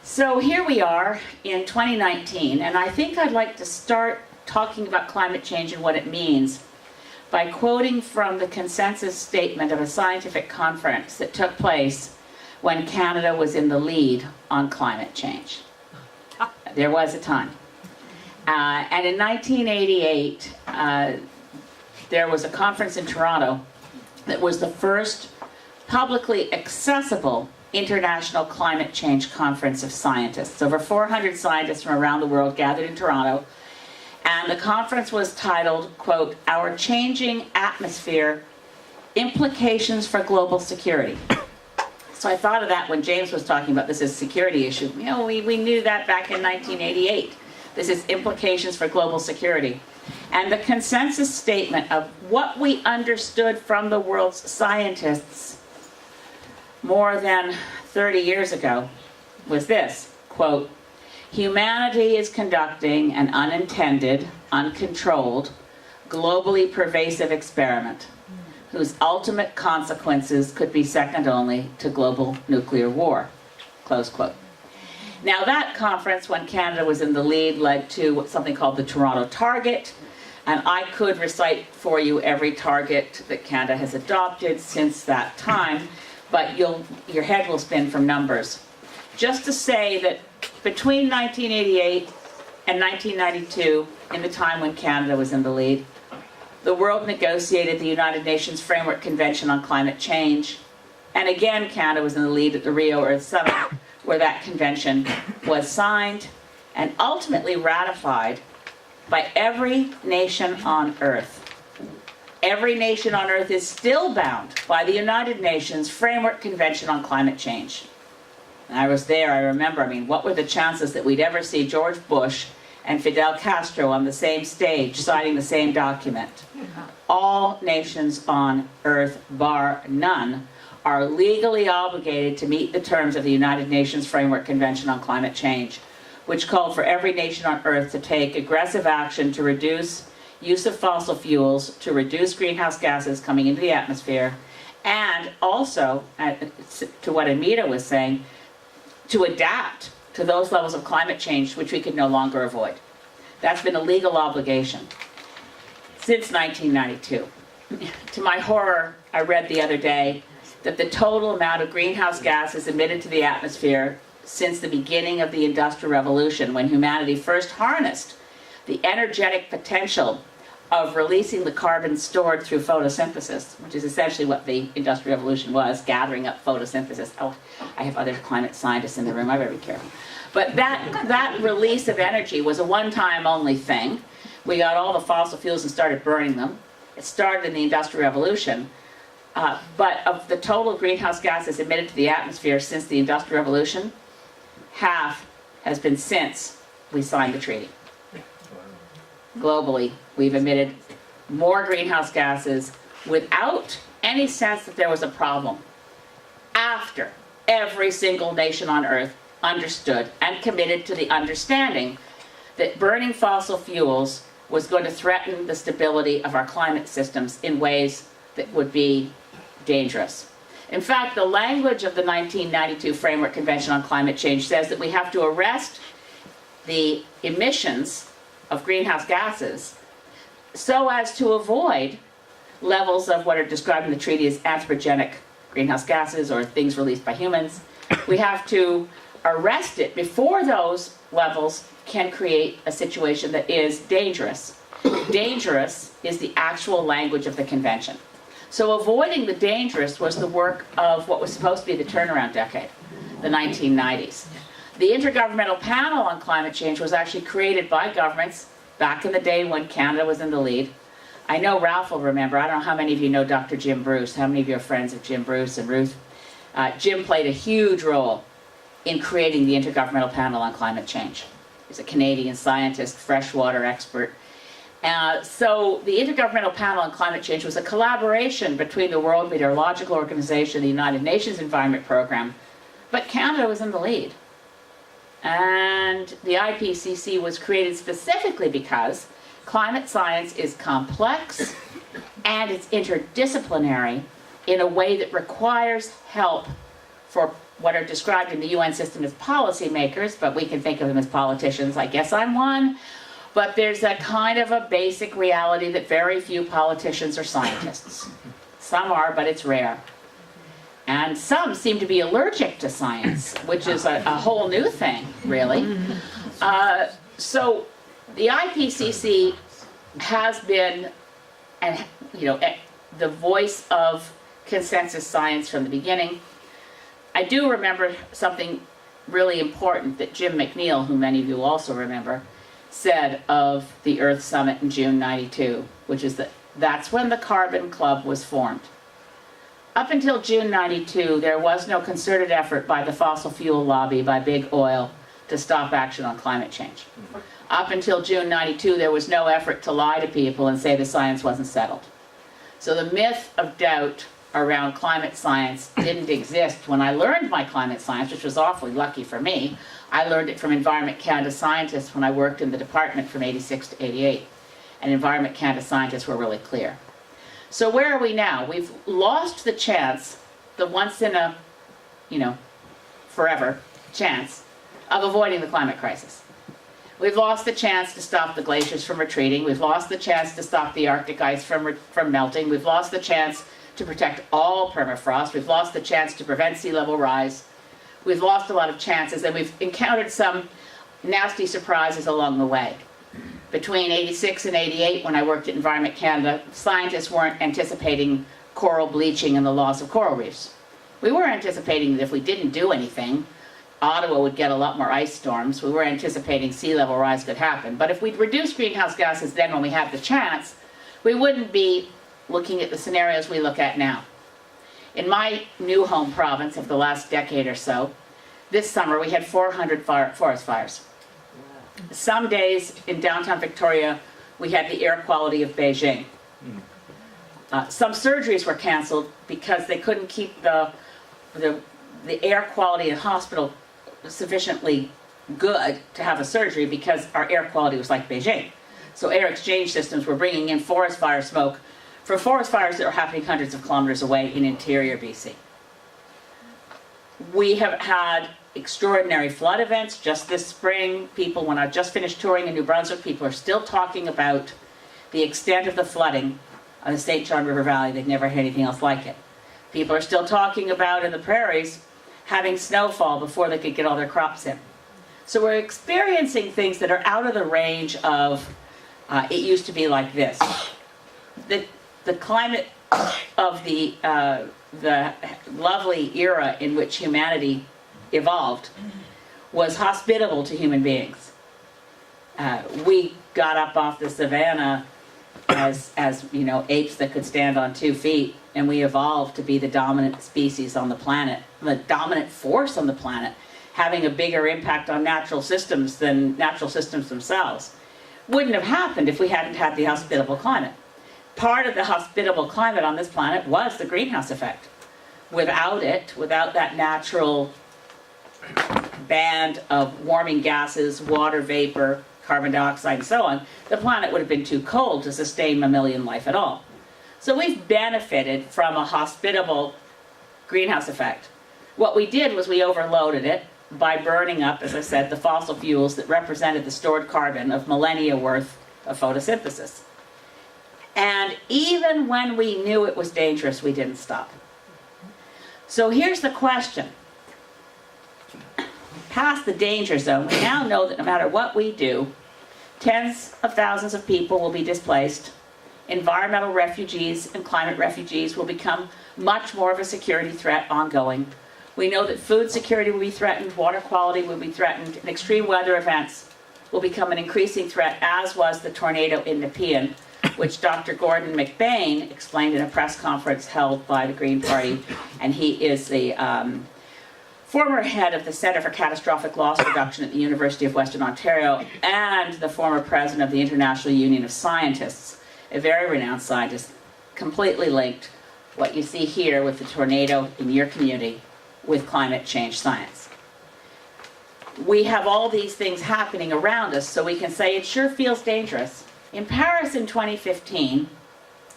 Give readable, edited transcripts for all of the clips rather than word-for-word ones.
So here we are in 2019, and I think I'd like to start talking about climate change and what it means by quoting from the consensus statement of a scientific conference that took place when Canada was in the lead on climate change. There was a time. And in 1988, there was a conference in Toronto that was the first publicly accessible international climate change conference of scientists. Over 400 scientists from around the world gathered in Toronto, and the conference was titled, quote, "Our Changing Atmosphere, Implications for Global Security." So I thought of that when James was talking about this as a security issue. You know, we knew that back in 1988. This is implications for global security. And the consensus statement of what we understood from the world's scientists more than 30 years ago was this, quote, "Humanity is conducting an unintended, uncontrolled, globally pervasive experiment whose ultimate consequences could be second only to global nuclear war," close quote. Now that conference, when Canada was in the lead, led to something called the Toronto Target, and I could recite for you every target that Canada has adopted since that time, but your head will spin from numbers. Just to say that between 1988 and 1992, in the time when Canada was in the lead, the world negotiated the United Nations Framework Convention on Climate Change, and again Canada was in the lead at the Rio Earth Summit, where that convention was signed and ultimately ratified by every nation on Earth. Every nation on Earth is still bound by the United Nations Framework Convention on Climate Change. And I was there, I remember, what were the chances that we'd ever see George Bush and Fidel Castro on the same stage signing the same document? All nations on Earth, bar none, are legally obligated to meet the terms of the United Nations Framework Convention on Climate Change, which called for every nation on Earth to take aggressive action to reduce use of fossil fuels, to reduce greenhouse gases coming into the atmosphere, and also, to what Anita was saying, to adapt to those levels of climate change which we could no longer avoid. That's been a legal obligation since 1992. To my horror, I read the other day that the total amount of greenhouse gases emitted to the atmosphere since the beginning of the Industrial Revolution, when humanity first harnessed the energetic potential of releasing the carbon stored through photosynthesis, which is essentially what the Industrial Revolution was, gathering up photosynthesis. Oh, I have other climate scientists in the room, I better be careful. But that release of energy was a one-time only thing. We got all the fossil fuels and started burning them. It started in the Industrial Revolution. But of the total greenhouse gases emitted to the atmosphere since the Industrial Revolution, half has been since we signed the treaty. Globally, we've emitted more greenhouse gases without any sense that there was a problem, after every single nation on Earth understood and committed to the understanding that burning fossil fuels was going to threaten the stability of our climate systems in ways that would be dangerous. In fact, the language of the 1992 Framework Convention on Climate Change says that we have to arrest the emissions of greenhouse gases so as to avoid levels of what are described in the treaty as anthropogenic greenhouse gases, or things released by humans. We have to arrest it before those levels can create a situation that is dangerous. Dangerous is the actual language of the convention. So avoiding the dangerous was the work of what was supposed to be the turnaround decade, the 1990s. The Intergovernmental Panel on Climate Change was actually created by governments back in the day when Canada was in the lead. I know Ralph will remember. I don't know how many of you know Dr. Jim Bruce. How many of you are friends of Jim Bruce and Ruth? Jim played a huge role in creating the Intergovernmental Panel on Climate Change. He's a Canadian scientist, freshwater expert. So the Intergovernmental Panel on Climate Change was a collaboration between the World Meteorological Organization, the United Nations Environment Program, but Canada was in the lead. And the IPCC was created specifically because climate science is complex and it's interdisciplinary in a way that requires help for what are described in the UN system as policymakers, but we can think of them as politicians. I guess I'm one. But there's a kind of a basic reality that very few politicians are scientists. Some are, but it's rare. And some seem to be allergic to science, which is a whole new thing, really. So the IPCC has been, and the voice of consensus science from the beginning. I do remember something really important that Jim McNeil, who many of you also remember, said of the Earth Summit in June '92, which is that that's when the Carbon Club was formed. Up until June '92, there was no concerted effort by the fossil fuel lobby, by big oil, to stop action on climate change. Up until June '92, there was no effort to lie to people and say the science wasn't settled. So the myth of doubt around climate science didn't exist when I learned my climate science, which was awfully lucky for me. I learned it from Environment Canada scientists when I worked in the department from '86 to '88. And Environment Canada scientists were really clear. So where are we now? We've lost the chance, the once in a, forever chance of avoiding the climate crisis. We've lost the chance to stop the glaciers from retreating. We've lost the chance to stop the Arctic ice from melting. We've lost the chance to protect all permafrost. We've lost the chance to prevent sea level rise. We've lost a lot of chances, and we've encountered some nasty surprises along the way. Between '86 and '88, when I worked at Environment Canada, scientists weren't anticipating coral bleaching and the loss of coral reefs. We were anticipating that if we didn't do anything, Ottawa would get a lot more ice storms. We were anticipating sea level rise could happen. But if we'd reduced greenhouse gases then when we had the chance, we wouldn't be looking at the scenarios we look at now. In my new home province of the last decade or so, this summer we had 400 forest fires. Some days in downtown Victoria, we had the air quality of Beijing. Some surgeries were canceled because they couldn't keep the air quality in hospital sufficiently good to have a surgery because our air quality was like Beijing. So air exchange systems were bringing in forest fire smoke from forest fires that were happening hundreds of kilometers away in interior BC. We have had extraordinary flood events just this spring. People, when I just finished touring in New Brunswick, people are still talking about the extent of the flooding on the St. John River Valley. They've never had anything else like it. People are still talking about in the prairies having snowfall before they could get all their crops in. So we're experiencing things that are out of the range of it used to be like this. The climate of the lovely era in which humanity evolved was hospitable to human beings. We got up off the savannah as apes that could stand on 2 feet, and we evolved to be the dominant species on the planet, the dominant force on the planet, having a bigger impact on natural systems than natural systems themselves. Wouldn't have happened if we hadn't had the hospitable climate. Part of the hospitable climate on this planet was the greenhouse effect. Without it, without that natural band of warming gases, water vapor, carbon dioxide, and so on, the planet would have been too cold to sustain mammalian life at all. So we've benefited from a hospitable greenhouse effect. What we did was we overloaded it by burning up, as I said, the fossil fuels that represented the stored carbon of millennia worth of photosynthesis. And even when we knew it was dangerous, we didn't stop. So here's the question. Past the danger zone, we now know that no matter what we do, tens of thousands of people will be displaced. Environmental refugees and climate refugees will become much more of a security threat ongoing. We know that food security will be threatened, water quality will be threatened, and extreme weather events will become an increasing threat, as was the tornado in Nepean, which Dr. Gordon McBain explained in a press conference held by the Green Party, and he is the former head of the Centre for Catastrophic Loss Reduction at the University of Western Ontario and the former president of the International Union of Scientists, a very renowned scientist, completely linked what you see here with the tornado in your community with climate change science. We have all these things happening around us, so we can say it sure feels dangerous. In Paris in 2015,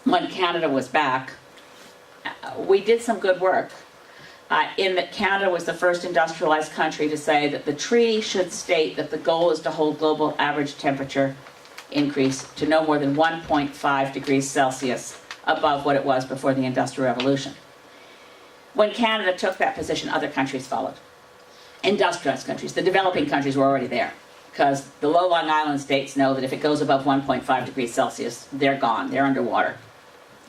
when Canada was back, we did some good work. in that Canada was the first industrialized country to say that the treaty should state that the goal is to hold global average temperature increase to no more than 1.5 degrees Celsius above what it was before the Industrial Revolution. When Canada took that position, other countries followed. Industrialized countries, the developing countries were already there, because the low-lying island states know that if it goes above 1.5 degrees Celsius, they're gone, they're underwater,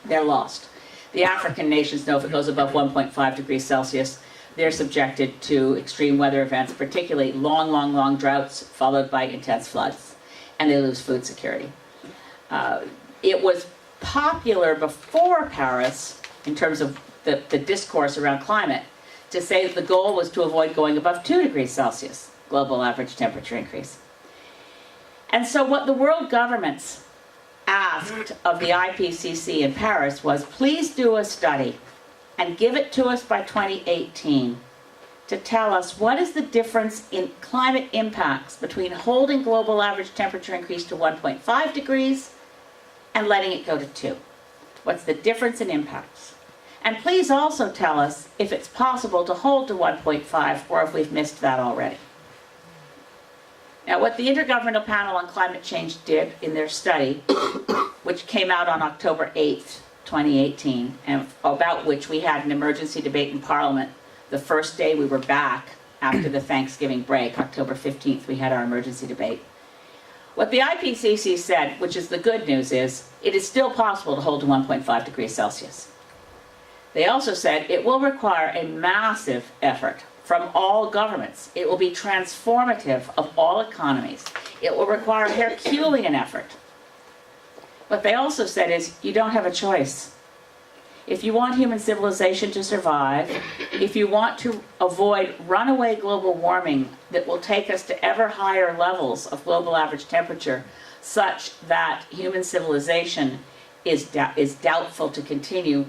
they're lost. The African nations know if it goes above 1.5 degrees Celsius, they're subjected to extreme weather events, particularly long droughts followed by intense floods, and they lose food security. It was popular before Paris, in terms of the discourse around climate, to say that the goal was to avoid going above 2 degrees Celsius, global average temperature increase. And so what the world governments asked of the IPCC in Paris was, please do a study and give it to us by 2018 to tell us what is the difference in climate impacts between holding global average temperature increase to 1.5 degrees and letting it go to 2. What's the difference in impacts? And please also tell us if it's possible to hold to 1.5 or if we've missed that already. Now, what the Intergovernmental Panel on Climate Change did in their study, which came out on October 8th, 2018, and about which we had an emergency debate in Parliament the first day we were back after the Thanksgiving break, October 15th, we had our emergency debate. What the IPCC said, which is the good news, is it is still possible to hold to 1.5 degrees Celsius. They also said it will require a massive effort from all governments. It will be transformative of all economies. It will require Herculean effort. What they also said is you don't have a choice. If you want human civilization to survive, if you want to avoid runaway global warming that will take us to ever higher levels of global average temperature, such that human civilization is doubtful to continue,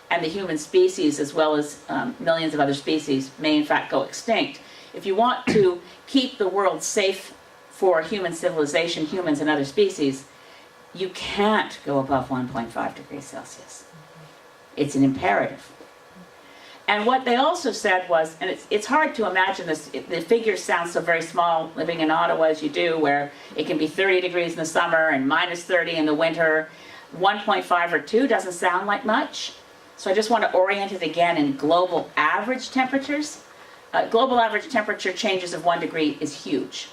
and the human species, as well as millions of other species, may in fact go extinct. If you want to keep the world safe for human civilization, humans and other species, you can't go above 1.5 degrees Celsius. It's an imperative. And what they also said was, and it's hard to imagine this, the figures sound so very small living in Ottawa as you do, where it can be 30 degrees in the summer and minus 30 in the winter. 1.5 or 2 doesn't sound like much. So I just want to orient it again in global average temperatures. Global average temperature changes of 1 degree is huge.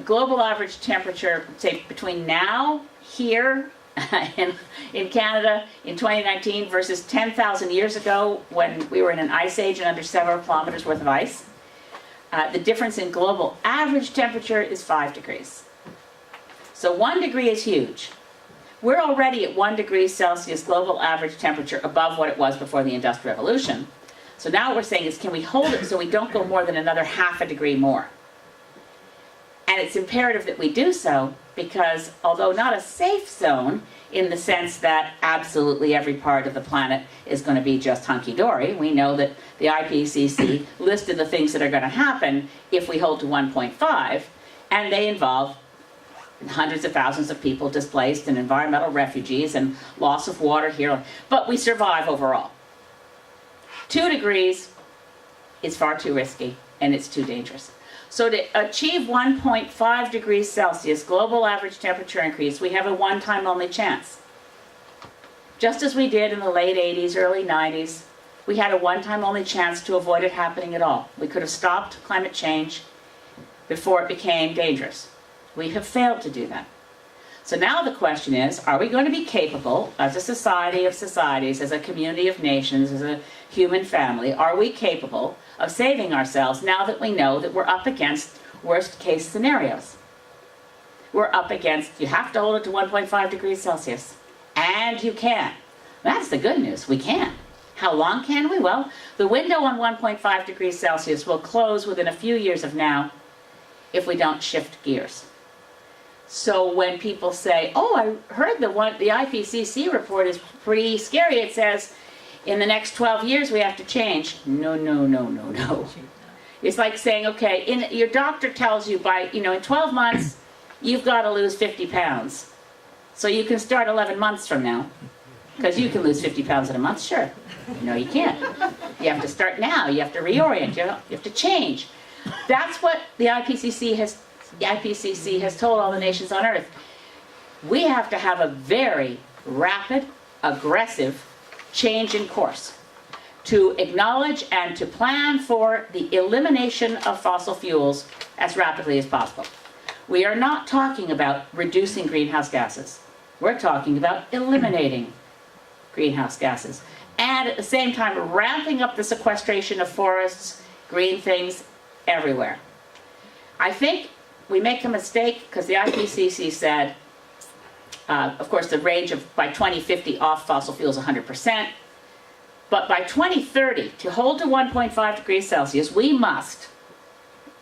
Global average temperature, say between now, here, in Canada in 2019 versus 10,000 years ago when we were in an ice age and under several kilometers worth of ice, the difference in global average temperature is 5 degrees. So 1 degree is huge. We're already at 1 degree Celsius global average temperature above what it was before the Industrial Revolution. So now what we're saying is, can we hold it so we don't go more than another half a degree more? And it's imperative that we do so because, although not a safe zone in the sense that absolutely every part of the planet is going to be just hunky-dory, we know that the IPCC listed the things that are going to happen if we hold to 1.5, and they involve hundreds of thousands of people displaced and environmental refugees and loss of water here, but we survive overall. 2 degrees is far too risky and it's too dangerous. So to achieve 1.5 degrees Celsius global average temperature increase, we have a one-time only chance. Just as we did in the late 80s, early 90s, we had a one-time only chance to avoid it happening at all. We could have stopped climate change before it became dangerous. We have failed to do that. So now the question is, are we going to be capable, as a society of societies, as a community of nations, as a human family, are we capable of saving ourselves now that we know that we're up against worst case scenarios? We're up against, you have to hold it to 1.5 degrees Celsius. And you can. That's the good news, we can. How long can we? Well, the window on 1.5 degrees Celsius will close within a few years of now if we don't shift gears. So when people say, oh, I heard the IPCC report is pretty scary, it says, in the next 12 years we have to change. No. It's like saying, okay, your doctor tells you in 12 months, you've got to lose 50 pounds. So you can start 11 months from now. Because you can lose 50 pounds in a month, sure. No, you can't. You have to start now. You have to reorient. You have to change. That's what the IPCC has told all the nations on Earth. We have to have a very rapid, aggressive change in course to acknowledge and to plan for the elimination of fossil fuels as rapidly as possible. We are not talking about reducing greenhouse gases. We're talking about eliminating greenhouse gases. And at the same time, ramping up the sequestration of forests, green things everywhere. I think we make a mistake because the IPCC said, of course, the range of by 2050 off fossil fuels 100%. But by 2030, to hold to 1.5 degrees Celsius, we must,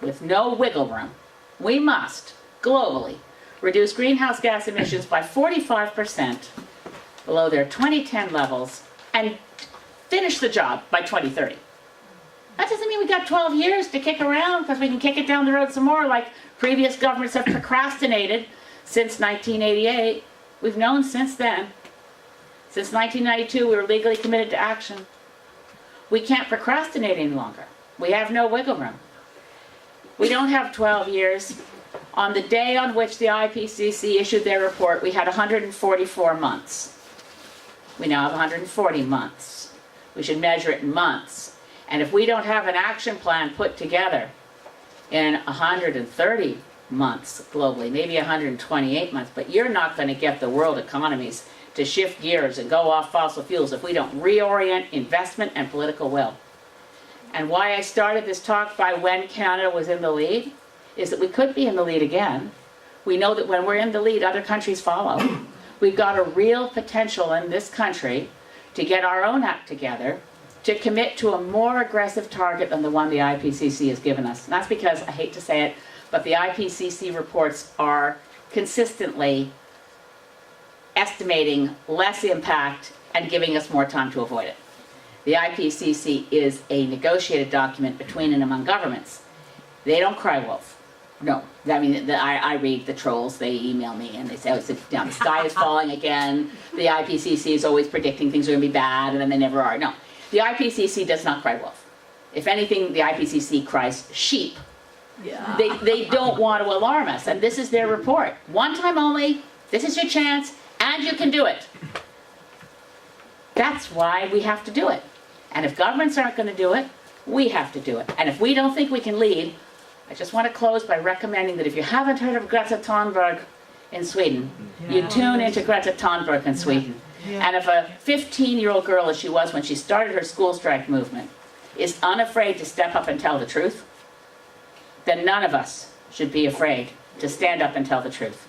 with no wiggle room, we must globally reduce greenhouse gas emissions by 45% below their 2010 levels and finish the job by 2030. That doesn't mean we got 12 years to kick around because we can kick it down the road some more like previous governments have procrastinated since 1988. We've known since then. Since 1992, we were legally committed to action. We can't procrastinate any longer. We have no wiggle room. We don't have 12 years. On the day on which the IPCC issued their report, we had 144 months. We now have 140 months. We should measure it in months. And if we don't have an action plan put together in 130 months globally, maybe 128 months, but you're not going to get the world economies to shift gears and go off fossil fuels if we don't reorient investment and political will. And why I started this talk by when Canada was in the lead is that we could be in the lead again. We know that when we're in the lead, other countries follow. We've got a real potential in this country to get our own act together, to commit to a more aggressive target than the one the IPCC has given us. And that's because, I hate to say it, but the IPCC reports are consistently estimating less impact and giving us more time to avoid it. The IPCC is a negotiated document between and among governments. They don't cry wolf. No. I mean, I read the trolls, they email me and they say, oh, the sky is falling again. The IPCC is always predicting things are going to be bad and then they never are. No. The IPCC does not cry wolf. If anything, the IPCC cries sheep. Yeah. They don't want to alarm us, and this is their report. One time only, this is your chance, and you can do it. That's why we have to do it. And if governments aren't going to do it, we have to do it. And if we don't think we can lead, I just want to close by recommending that if you haven't heard of Greta Thunberg in Sweden, you tune into Greta Thunberg in Sweden. And if a 15-year-old girl, as she was when she started her school strike movement, is unafraid to step up and tell the truth, then none of us should be afraid to stand up and tell the truth.